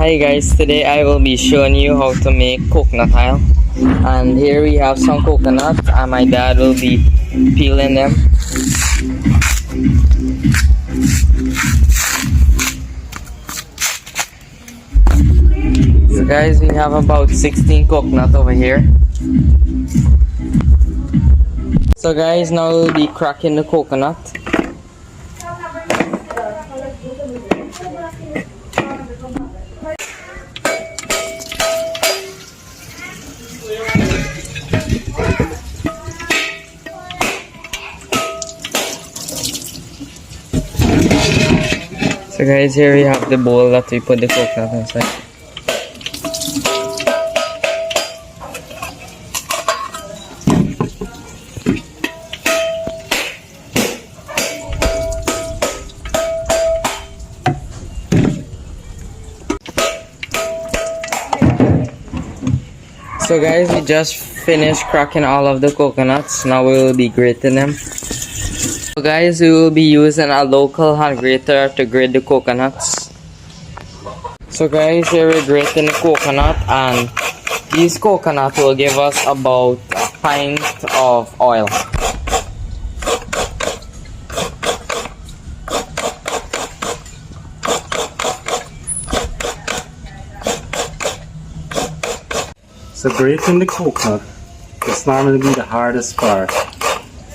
Hi guys, today I will be showing you how to make coconut oil. And here we have some coconuts and my dad will be peeling them. So guys, we have about 16 coconut over here. So guys, now we'll be cracking the coconut. So guys, here we have the bowl that we put the coconut inside. So guys, we just finished cracking all of the coconuts. Now we will be grating them. So guys, we will be using a local hand grater to grate the coconuts. So guys, here we're grating the coconut, and these coconut will give us about a pint of oil. So grating the coconut is normally be the hardest part.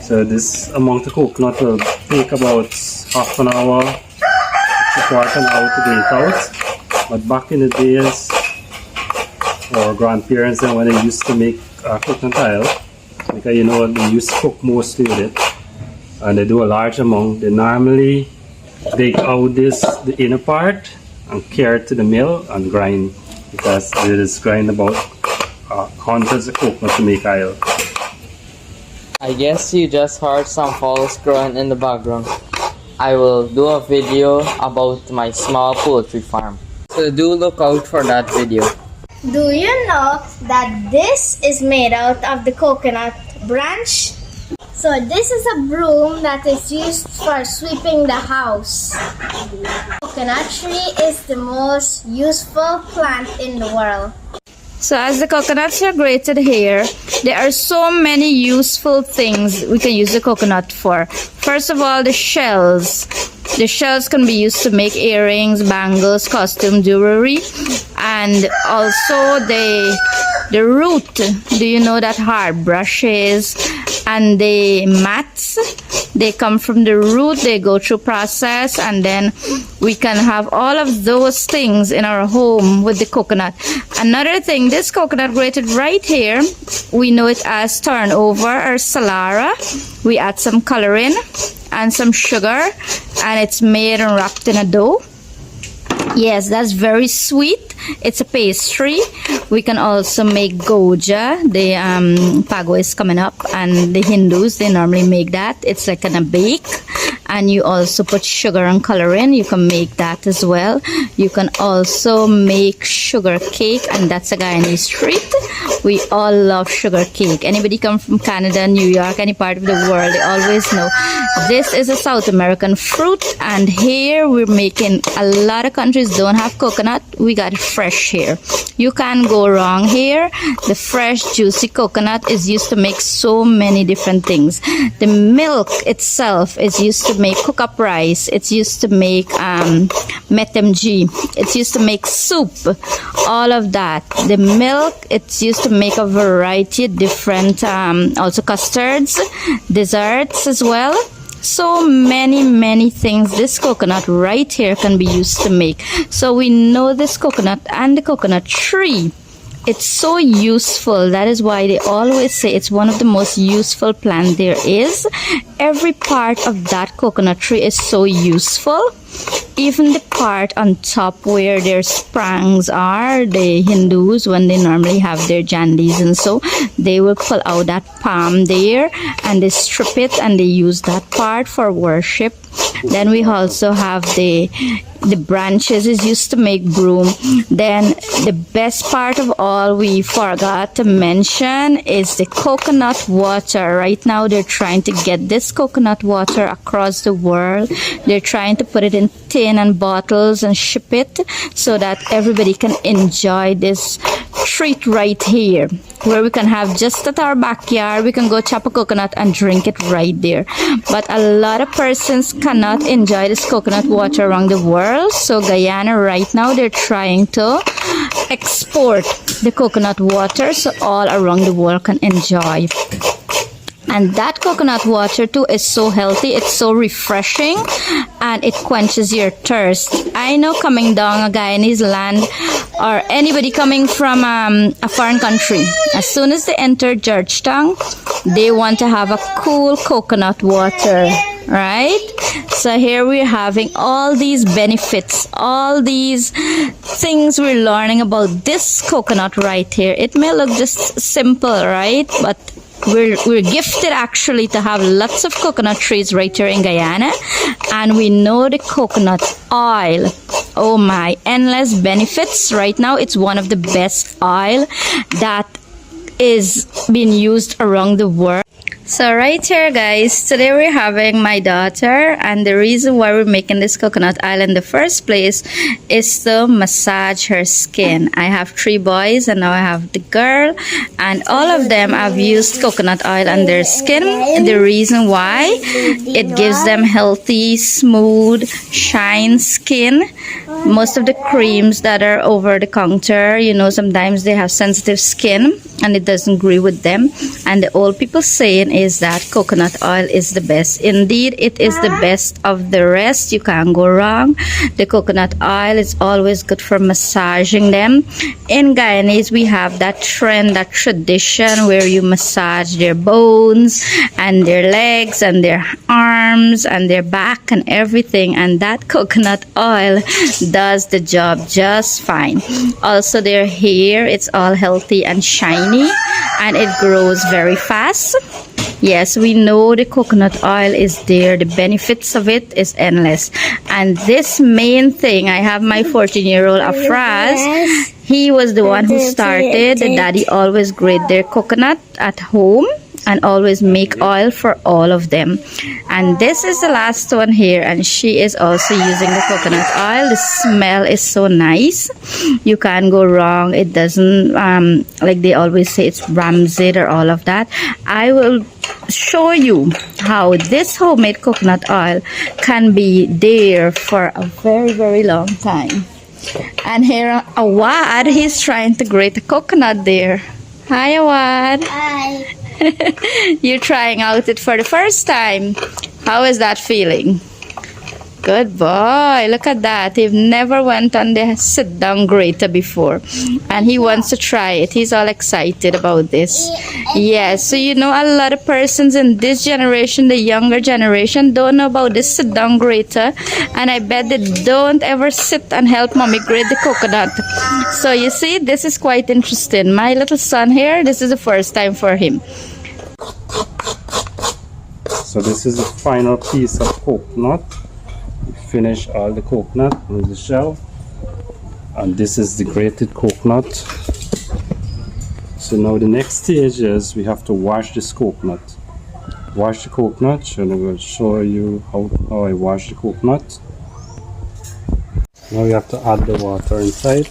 So this amount of coconut will take about half an hour to quarter an hour to grate out. But back in the days, our grandparents and when they used to make coconut oil, because you know they used to cook mostly with it, and they do a large amount, they normally dig out the inner part and carry it to the mill and grind, because it is grind about hundreds of coconut to make oil. I guess you just heard some fowls growing in the background. I will do a video about my small poultry farm. So do look out for that video. Do you know that this is made out of the coconut branch? So this is a broom that is used for sweeping the house. Coconut tree is the most useful plant in the world. So as the coconuts are grated here, there are so many useful things we can use the coconut for. First of all, the shells. The shells can be used to make earrings, bangles, costume jewelry, and also the root. Do you know that hard brushes and the mats? They come from the root, they go through process, and then we can have all of those things in our home with the coconut. Another thing, this coconut grated right here, we know it as turnover or salara. We add some coloring and some sugar, and it's made and wrapped in a dough. Yes, that's very sweet. It's a pastry. We can also make goja. The Pago is coming up, and the Hindus, they normally make that. It's like a bake, and you also put sugar and coloring. You can make that as well. You can also make sugar cake, and that's a Guyanese treat. We all love sugar cake. Anybody come from Canada, New York, any part of the world, they always know this is a South American fruit. And here we're making, a lot of countries don't have coconut. We got it fresh here. You can't go wrong here. The fresh juicy coconut is used to make so many different things. The milk itself is used to make cook up rice. It's used to make metemji. It's used to make soup. All of that. The milk, it's used to make a variety of different also custards, desserts as well. So many things this coconut right here can be used to make. So we know this coconut and the coconut tree, it's so useful. That is why they always say it's one of the most useful plant there is. Every part of that coconut tree is so useful. Even the part on top where their sprangs are, the Hindus, when they normally have their jandis, and so they will pull out that palm there and they strip it and they use that part for worship. Then we also have the branches is used to make broom. Then the best part of all we forgot to mention is the coconut water. Right now they're trying to get this coconut water across the world. They're trying to put it in tin and bottles and ship it so that everybody can enjoy this treat right here, where we can have just at our backyard. We can go chop a coconut and drink it right there. But a lot of persons cannot enjoy this coconut water around the world. So Guyana right now, they're trying to export the coconut water so all around the world can enjoy. And that coconut water too is so healthy, it's so refreshing, and it quenches your thirst. I know coming down a Guyanese land, or anybody coming from a foreign country, as soon as they enter Georgetown, they want to have a cool coconut water, right? So here we're having all these benefits, all these things we're learning about this coconut right here. It may look just simple, right? But we're gifted actually to have lots of coconut trees right here in Guyana, and we know the coconut oil, oh my, endless benefits. Right now it's one of the best oil that is being used around the world. So right here guys, today we're having my daughter, and the reason why we're making this coconut oil in the first place is to massage her skin. I have 3 boys and now I have the girl, and all of them have used coconut oil on their skin. And the reason why, it gives them healthy, smooth, shine skin. Most of the creams that are over the counter, you know, sometimes they have sensitive skin and it doesn't agree with them, and the old people saying is that coconut oil is the best. Indeed, it is the best of the rest. You can't go wrong. The coconut oil is always good for massaging them. In Guyanese, we have that trend, that tradition where you massage their bones and their legs and their arms and their back and everything, and that coconut oil does the job just fine. Also, their hair, it's all healthy and shiny, and it grows very fast. Yes, we know the coconut oil is there. The benefits of it is endless. And this main thing, I have my 14-year-old Afraz. He was the one who started. The daddy always grate their coconut at home and always make oil for all of them. And this is the last one here, and she is also using the coconut oil. The smell is so nice. You can't go wrong. It doesn't like they always say it's rancid or all of that. I will show you how this homemade coconut oil can be there for a very long time. And here Awad, he's trying to grate the coconut there. Hi Awad. Hi. You're trying out it for the first time. How is that feeling? Good boy. Look at that. He never went on the sit-down grater before, and he wants to try it. He's all excited about this. Yes, so you know, a lot of persons in this generation, the younger generation, don't know about this sit-down grater, and I bet they don't ever sit and help mommy grate the coconut. So you see, this is quite interesting. My little son here, this is the first time for him. So this is the final piece of coconut. Finish all the coconut with the shell, and this is the grated coconut. So now the next stage is we have to wash this coconut. Wash the coconut, and I will show you how I wash the coconut. Now we have to add the water inside.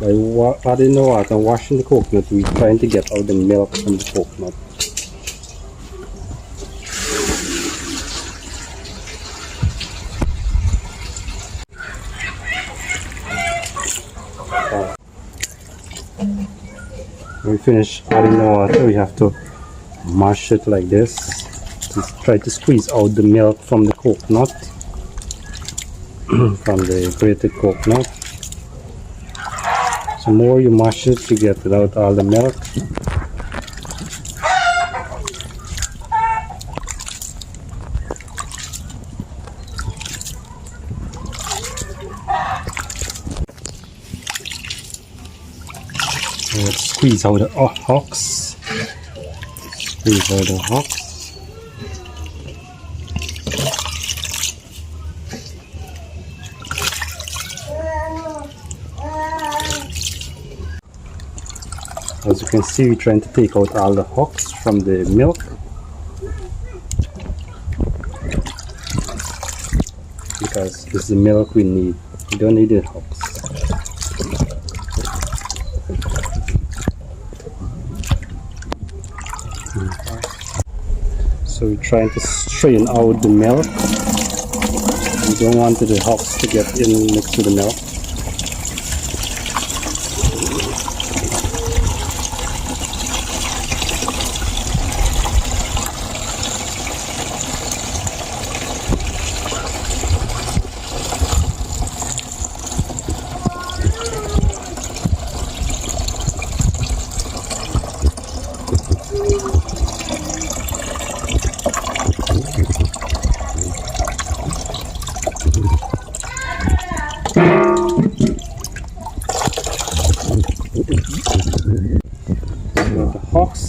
By adding the water and washing the coconut, we're trying to get out the milk from the coconut. When we finish adding the water, we have to mash it like this. Just try to squeeze out the milk from the coconut, from the grated coconut. So more you mash it, you get without all the milk. Let's squeeze out the husks. Squeeze out the husks. can see we're trying to take out all the husks from the milk. Because this is the milk we need. We don't need the husks. So we're trying to strain out the milk. We don't want the husks to get in next to the milk.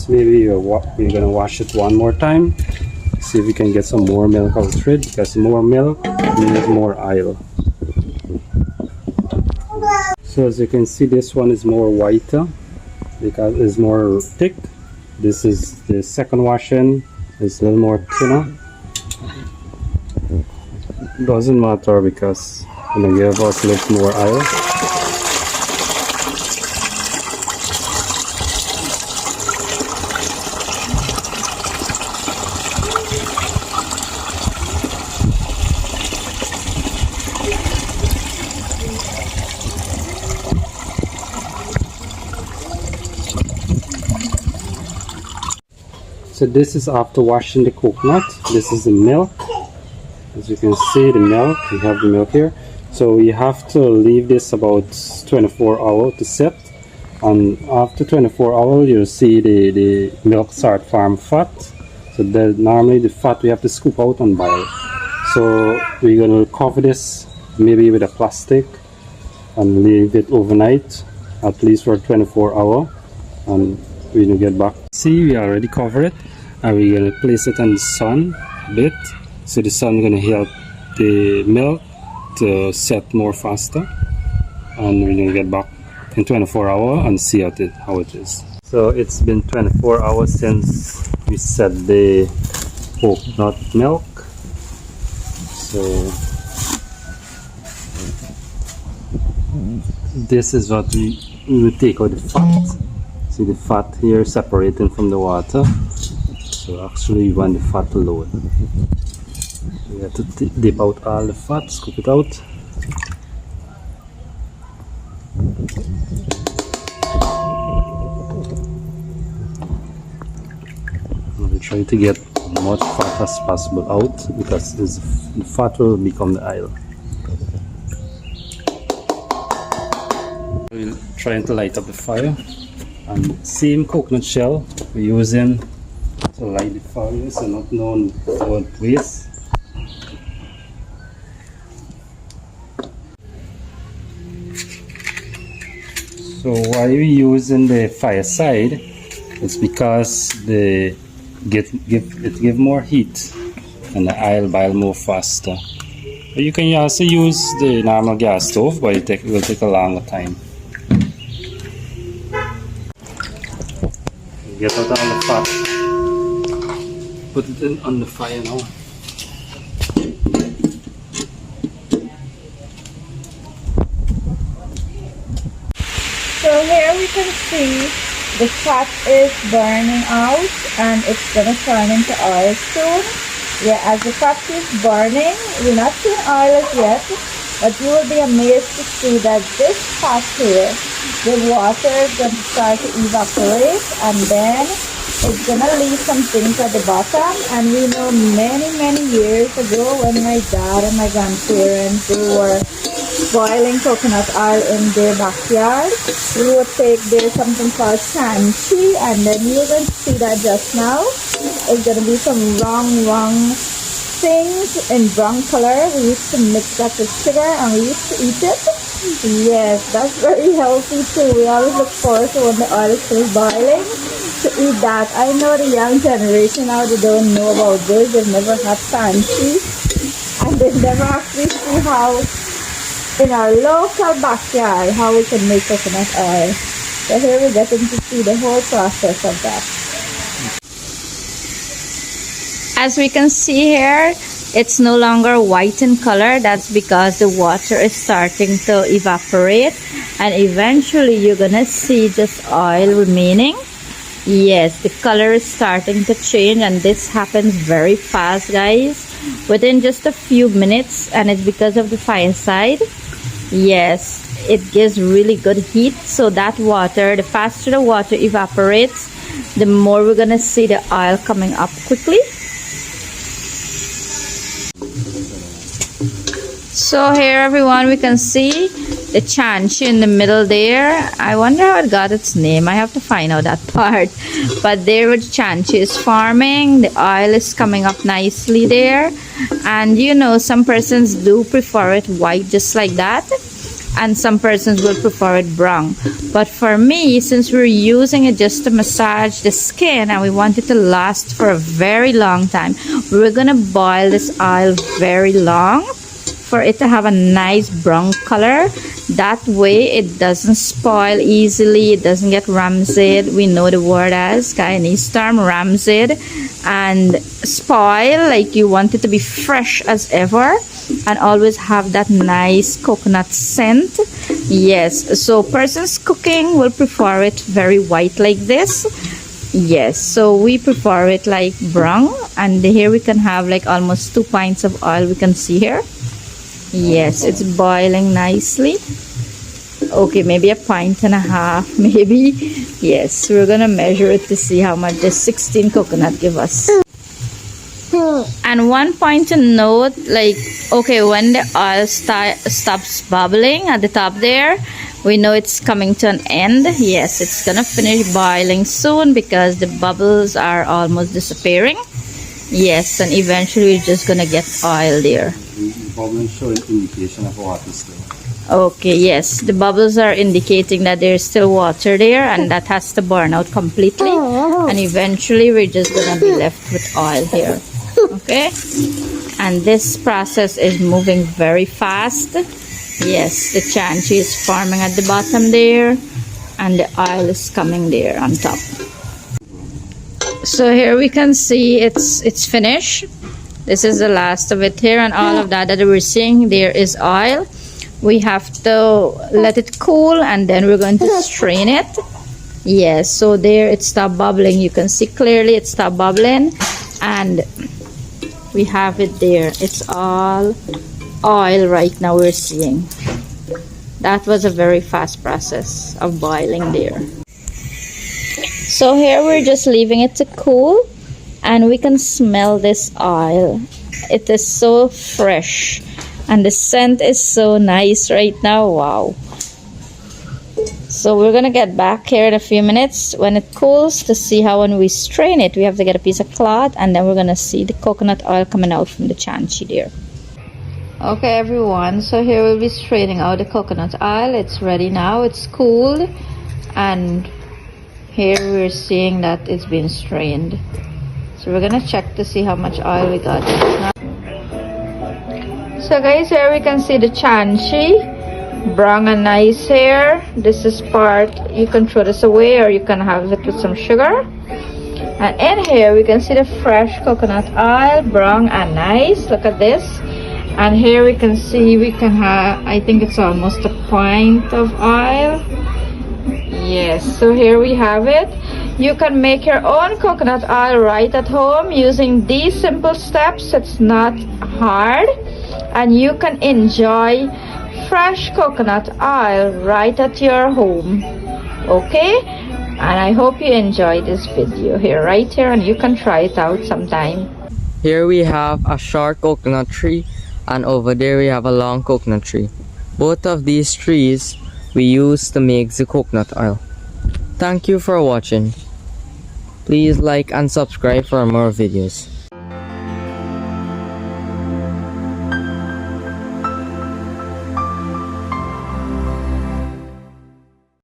Maybe we're gonna wash it one more time, see if we can get some more milk out of it, because more milk means more oil. So as you can see, this one is more whiter because it's more thick. This is the second washing, it's a little more thinner. Doesn't matter because it's gonna give us a little more oil. So this is after washing the coconut. This is the milk. As you can see, the milk, we have the milk here. So you have to leave this about 24 hours to set. And after 24 hours, you'll see the milk start form fat. So normally the fat we have to scoop out and boil. So we're gonna cover this maybe with a plastic and leave it overnight, at least for 24 hours. And we're gonna get back. See, we already covered it, and we're gonna place it in the sun a bit, so the sun is gonna help the milk to set more faster. And we're gonna get back in 24 hours and see how it is. So it's been 24 hours since we set the coconut milk. So this is what we will take out the fat. See the fat here separating from the water. So actually we want the fat to load. We have to dip out all the fat, scoop it out. We'll try to get as much fat as possible out, because the fat will become the oil. We're trying to light up the fire. And same coconut shell we're using to light the fire, so not known what waste. So why we using the fireside? It's because it give more heat and the oil boil more faster. But you can also use the normal gas stove, but it will take a longer time. Get out all the fat. Put it on the fire now. So here we can see the fat is burning out and it's gonna turn into oil soon. Yeah, as the fat is burning, we're not seeing oil as yet, but you will be amazed to see that this fat here, the water is going to start to evaporate, and then it's going to leave some things at the bottom. And we know many years ago, when my dad and my grandparents were boiling coconut oil in their backyard, we would take there something called sanchi, and then you're going to see that just now. It's going to be some wrong things in brown color. We used to mix that with sugar and we used to eat it. Yes, that's very healthy too. We always look forward to when the oil is still boiling to eat that. I know the young generation now, they don't know about this. They've never had fancy, and they've never actually seen how in our local backyard how we can make coconut oil. So here we're getting to see the whole process of that. As we can see here, it's no longer white in color. That's because the water is starting to evaporate, and eventually you're gonna see just oil remaining. Yes, the color is starting to change, and this happens very fast, guys, within just a few minutes, and it's because of the fireside. Yes, it gives really good heat, so that water, the faster the water evaporates, the more we're gonna see the oil coming up quickly. So here, everyone, we can see the chanchi in the middle there. I wonder how it got its name. I have to find out that part. But there where the chanchi is farming, the oil is coming up nicely there. And you know, some persons do prefer it white just like that, and some persons will prefer it brown. But for me, since we're using it just to massage the skin and we want it to last for a very long time, we're gonna boil this oil very long for it to have a nice brown color. That way it doesn't spoil easily, it doesn't get rancid. We know the word as Guyanese term, rancid, and spoil. Like, you want it to be fresh as ever and always have that nice coconut scent. Yes, so persons cooking will prefer it very white like this. Yes, so we prefer it like brown, and here we can have like almost 2 pints of oil, we can see here. Yes, it's boiling nicely. Okay, maybe 1.5 pints, maybe. Yes, we're gonna measure it to see how much this 16 coconut give us. And one point to note, like, okay, when the oil stops bubbling at the top there, we know it's coming to an end. Yes, it's gonna finish boiling soon because the bubbles are almost disappearing. Yes, and eventually we're just gonna get oil there. The bubbles show an indication of water still. Okay, yes, the bubbles are indicating that there's still water there, and that has to burn out completely, and eventually we're just gonna be left with oil here. Okay, and this process is moving very fast. Yes, the chanchi is forming at the bottom there, and the oil is coming there on top. So here we can see it's finished. This is the last of it here, and all of that we're seeing there is oil. We have to let it cool, and then we're going to strain it. Yes, so there it stopped bubbling. You can see clearly it stopped bubbling, and we have it there. It's all oil right now we're seeing. That was a very fast process of boiling there. So here we're just leaving it to cool, and we can smell this oil. It is so fresh, and the scent is so nice right now. Wow. So we're gonna get back here in a few minutes when it cools to see how when we strain it. We have to get a piece of cloth, and then we're gonna see the coconut oil coming out from the chanchi there. Okay, everyone, so here we'll be straining out the coconut oil. It's ready now, it's cooled, and here we're seeing that it's been strained. So we're gonna check to see how much oil we got. So guys, here we can see the chanchi, brown and nice here. This is part, you can throw this away or you can have it with some sugar. And in here we can see the fresh coconut oil, brown and nice. Look at this. And here we can see we can have, I think it's almost 1 pint of oil. Yes, so here we have it. You can make your own coconut oil right at home using these simple steps. It's not hard, and you can enjoy fresh coconut oil right at your home. Okay, and I hope you enjoyed this video here, right here, and you can try it out sometime. Here we have a short coconut tree, and over there we have a long coconut tree. Both of these trees we use to make the coconut oil. Thank you for watching. Please like and subscribe for more videos.